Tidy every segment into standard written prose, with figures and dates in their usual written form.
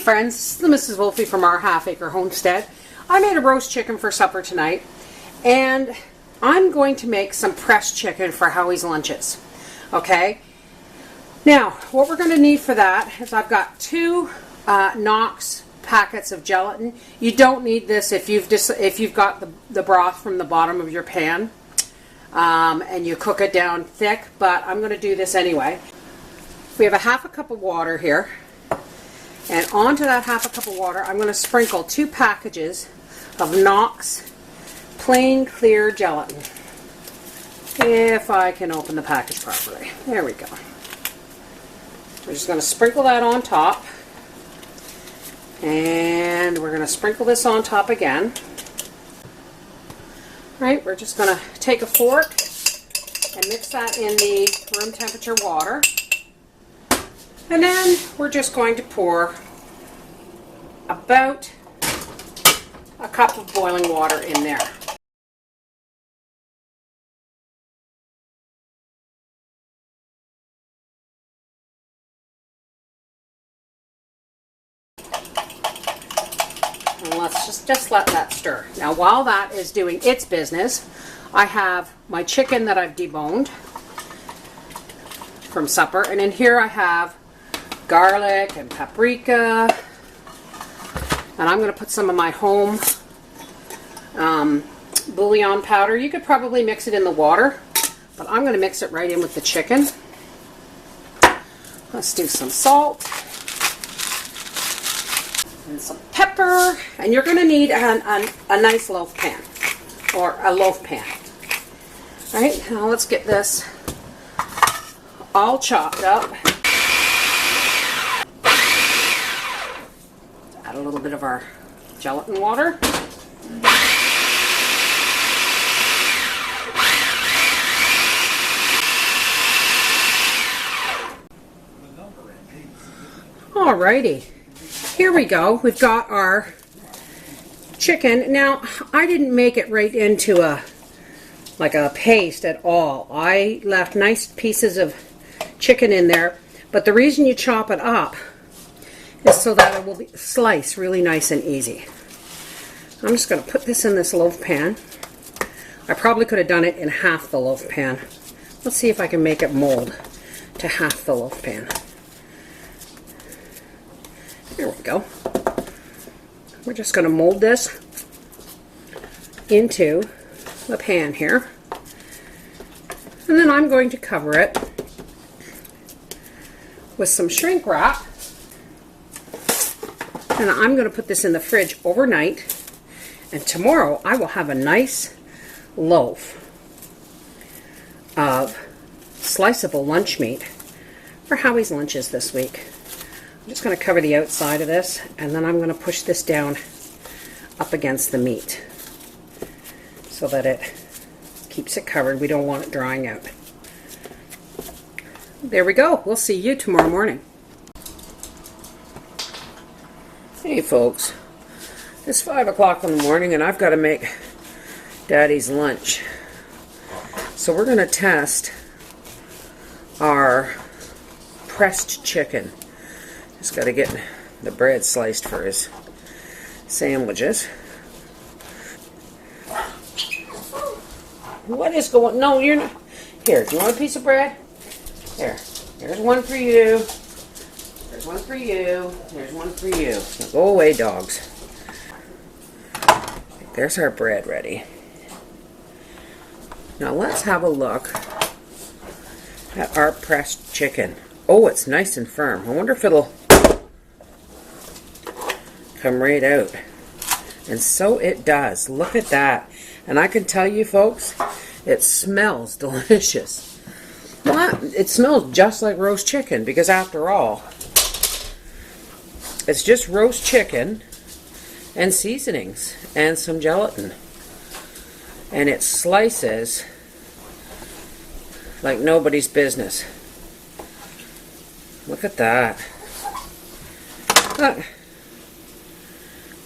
friends, this is Mrs. Wolfie from our half-acre homestead. I made a roast chicken for supper tonight, and I'm going to make some pressed chicken for Howie's lunches. Okay? Now, what we're going to need for that is I've got 2 Knox packets of gelatin. You don't need this if you've got the broth from the bottom of your pan and you cook it down thick, but I'm going to do this anyway. We have a half a cup of water here, and onto that half a cup of water I'm going to sprinkle 2 packages of Knox plain clear gelatin. If I can open the package properly. There we go. We're just going to sprinkle that on top, and we're going to sprinkle this on top again. Right, we're just going to take a fork and mix that in the room temperature water, and then we're just going to pour about a cup of boiling water in there. And let's just let that stir. Now while that is doing its business, I have my chicken that I've deboned from supper, and in here I have garlic and paprika, and I'm going to put some of my home bouillon powder. You could probably mix it in the water, but I'm going to mix it right in with the chicken. Let's do some salt and some pepper, and you're going to need a nice loaf pan, or a loaf pan. All right, now let's get this all chopped up. Add a little bit of our gelatin water. Alrighty, here we go. We've got our chicken. Now, I didn't make it right into a paste at all. I left nice pieces of chicken in there, but the reason you chop it up is so that it will be sliced really nice and easy. I'm just going to put this in this loaf pan. I probably could have done it in half the loaf pan. Let's see if I can make it mold to half the loaf pan. There we go. We're just going to mold this into the pan here, and then I'm going to cover it with some shrink wrap, and I'm going to put this in the fridge overnight, and tomorrow I will have a nice loaf of sliceable lunch meat for Howie's lunches this week. I'm just going to cover the outside of this, and then I'm going to push this down up against the meat so that it keeps it covered. We don't want it drying out. There we go. We'll see you tomorrow morning. Hey folks, it's 5 o'clock in the morning and I've got to make Daddy's lunch. So we're going to test our pressed chicken. Just got to get the bread sliced for his sandwiches. What is going? No, you're not. Here, do you want a piece of bread? There. There's one for you. There's one for you. There's one for you. Now go away, dogs. There's our bread ready. Now let's have a look at our pressed chicken. Oh, it's nice and firm. I wonder if it'll come right out. And so it does. Look at that. And I can tell you folks, it smells delicious. Well, it smells just like roast chicken, because after all, it's just roast chicken and seasonings and some gelatin. And it slices like nobody's business. Look at that. Look.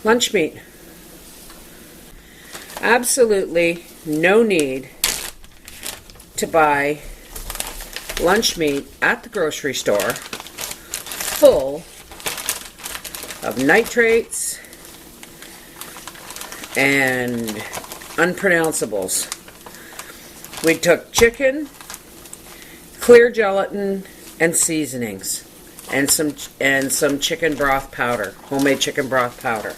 Lunch meat. Absolutely no need to buy lunch meat at the grocery store full of nitrates and unpronounceables. We took chicken, clear gelatin, and seasonings, and some chicken broth powder, homemade chicken broth powder.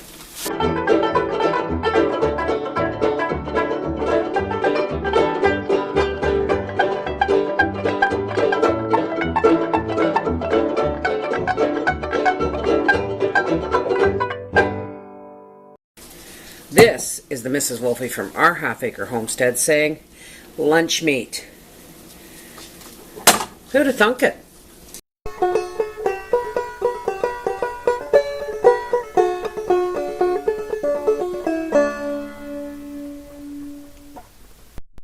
This is the Mrs. Wolfie from our half-acre homestead saying, lunch meat. Who'd have thunk it?